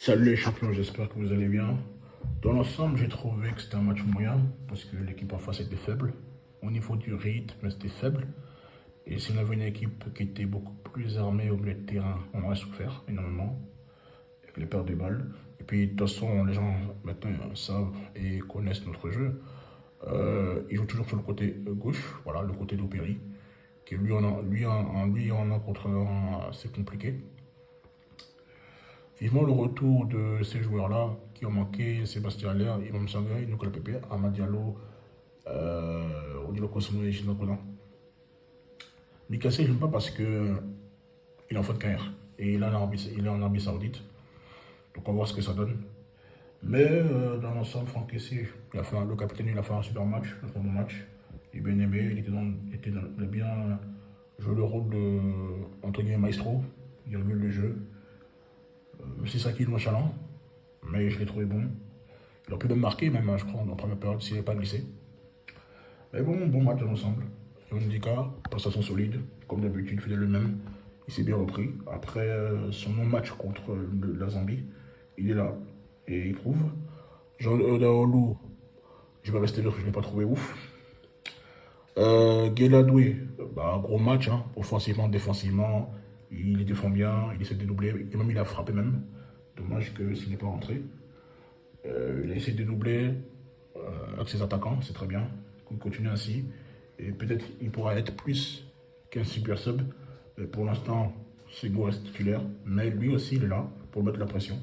Salut les champions, j'espère que vous allez bien. Dans l'ensemble, j'ai trouvé que c'était un match moyen parce que l'équipe en face était faible. Au niveau du rythme, c'était faible. Et si on avait une équipe qui était beaucoup plus armée au milieu de terrain, on aurait souffert énormément avec les pertes de balles. Et puis, de toute façon, les gens maintenant savent et connaissent notre jeu. Ils jouent toujours sur le côté gauche, voilà, le côté d'Opéry, qui lui en a contre un assez compliqué. Vivement le retour de ces joueurs-là qui ont manqué, Sébastien Aller, Imam Sangaré, Nicolas Pepe, Amad Diallo, Odilo Kosono et Gilles Konan. Mikassé, je n'aime pas parce que il est en fin de carrière. Et il est en Arabie Saoudite. Donc on va voir ce que ça donne. Mais dans l'ensemble, Franck Kessé, le capitaine, il a fait un super match, un très bon match. Il est bien aimé, il a bien joué le rôle de, entre guillemets, maestro. Il a vu le jeu. C'est ça qui est nonchalant, mais je l'ai trouvé bon. Il aurait pu même marquer, même, je crois, en première période, s'il n'avait pas glissé. Mais bon match dans l'ensemble. Yondika, prestation solide, comme d'habitude, fidèle lui-même. Il s'est bien repris. Après son non-match contre la Zambie, il est là et il prouve. Jean Odaolu, je vais rester là, je ne l'ai pas trouvé ouf. Guéladoué, bah, gros match, hein, offensivement, défensivement. Il défend bien, il essaie de doubler, et même il a frappé même. Dommage que s'il n'est pas rentré. Il a essayé de doubler avec ses attaquants, c'est très bien. Il continue ainsi. Et peut-être il pourra être plus qu'un super sub. Mais pour l'instant, Sego reste titulaire. Mais lui aussi, il est là pour mettre la pression.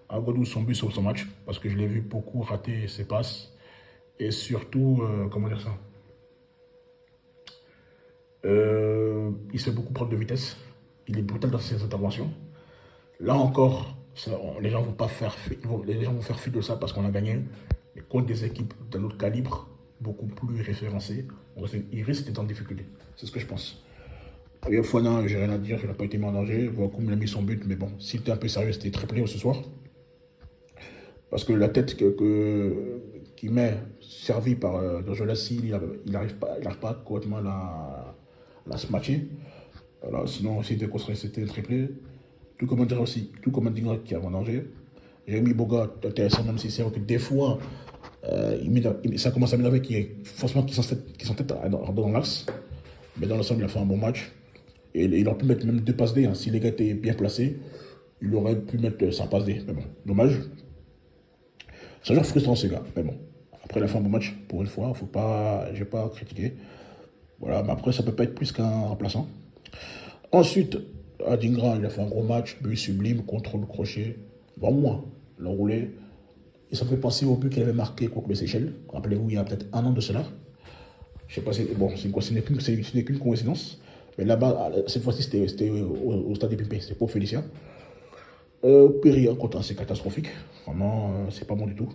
Agodou, son but sur son match, parce que je l'ai vu beaucoup rater ses passes. Et surtout, comment dire ça, il se fait beaucoup prendre de vitesse. Il est brutal dans ses interventions. Là encore, les gens vont pas faire, les gens vont faire fi de ça parce qu'on a gagné. Mais contre des équipes d'un autre calibre, beaucoup plus référencées, ils risquent d'être en difficulté. C'est ce que je pense. Avec Fofana, j'ai rien à dire, il n'a pas été mis en danger. Wakoum il a mis son but, mais bon, s'il était un peu sérieux, c'était triplé ce soir. Parce que la tête qu'il met, servie par Dojolassi, il n'arrive pas complètement à la se matcher. Voilà, sinon, c'était triplé. Tout comme on dirait aussi, tout comme on dirait qui est en danger. Jérémy Boga, intéressant, même si c'est vrai que des fois, ça commence à m'énerver forcément qu'ils sont peut-être dans l'axe. Mais dans l'ensemble, il a fait un bon match. Et il aurait pu mettre même deux passes D. Hein. Si les gars étaient bien placés, il aurait pu mettre sa passe D. Mais bon, dommage. C'est un genre frustrant, ce gars. Mais bon, après, il a fait un bon match. Pour une fois, je vais pas critiquer. Voilà, mais après, ça peut pas être plus qu'un remplaçant. Ensuite, Adingra, il a fait un gros match, but sublime, contrôle crochet. Vraiment, il a roulé. Et ça me fait penser au but qu'il avait marqué contre les Seychelles. Rappelez-vous, il y a peut-être un an de cela. Je sais pas si. Bon, ce n'est qu'une coïncidence. Mais là-bas, cette fois-ci, c'était au stade des Pimpé. C'était pour Félicien. Péria contre c'est catastrophique. Vraiment, c'est pas bon du tout.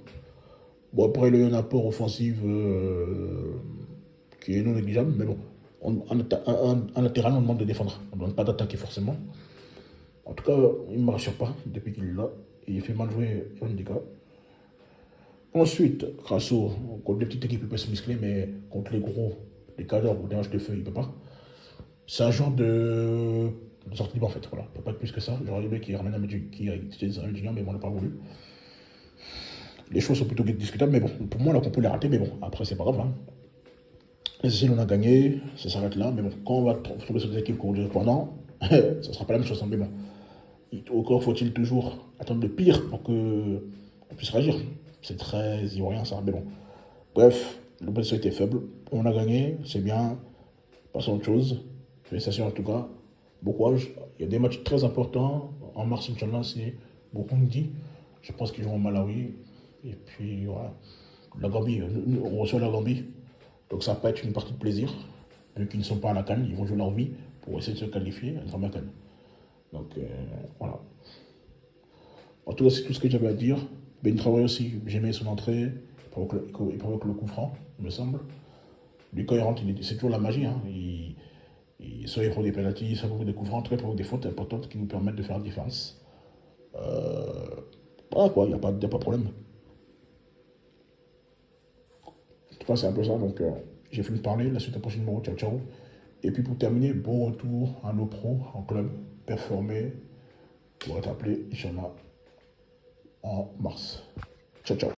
Bon, après, il y a un apport offensif qui est non négligeable. Mais bon, en latéral, on demande de défendre. On ne demande pas d'attaquer forcément. En tout cas, il ne me rassure pas depuis qu'il est là. Et il fait mal jouer Ndika. Ensuite, Crasso, contre les petites équipes, il peut se muscler, mais contre les gros, les cadres ou des haches de feu, il ne peut pas. C'est un genre de sortie libre en fait. Voilà. Il ne peut pas être plus que ça. J'aurais aimé qu'il ramène un qui utilise un Junior, mais bon, on n'a pas voulu. Les choses sont plutôt discutables, mais bon, pour moi, la compo l'a raté, mais bon, après, c'est pas grave. Hein. Les essais, on a gagné, ça s'arrête là, mais bon, quand on va tomber sur des équipes qu'on dirait pendant, ça ne sera pas la même chose, hein, mais bon. Encore faut-il toujours attendre le pire pour qu'on puisse réagir. C'est très ivoirien ça, mais bon. Bref, l'opposition était faible. On a gagné, c'est bien. Passons à autre chose. Félicitations en tout cas. Bon courage. Il y a des matchs très importants. En mars, Inch'Allah, c'est Burundi. Je pense qu'ils joueront au Malawi. Et puis voilà. La Gambie, on reçoit la Gambie. Donc ça va pas être une partie de plaisir. Vu qu'ils ne sont pas à la CAN, ils vont jouer leur vie pour essayer de se qualifier à la première CAN. Donc voilà. En tout cas, c'est tout ce que j'avais à dire. Ben Traoré aussi, j'aimais son entrée. Il provoque le coup franc, il me semble. Lui, quand il rentre, c'est toujours la magie. Hein. Soit il prend des pénaltys, soit il provoque des coups francs, très provoque des fautes importantes qui nous permettent de faire la différence. Voilà quoi, il n'y a pas de problème. En tout cas, c'est un peu ça. Donc, j'ai fini de parler. La suite, au prochain numéro. Ciao, ciao. Et puis, pour terminer, bon retour à nos pros en club, performé, pour être appelé, Inch'Allah. en mars. Ciao, ciao.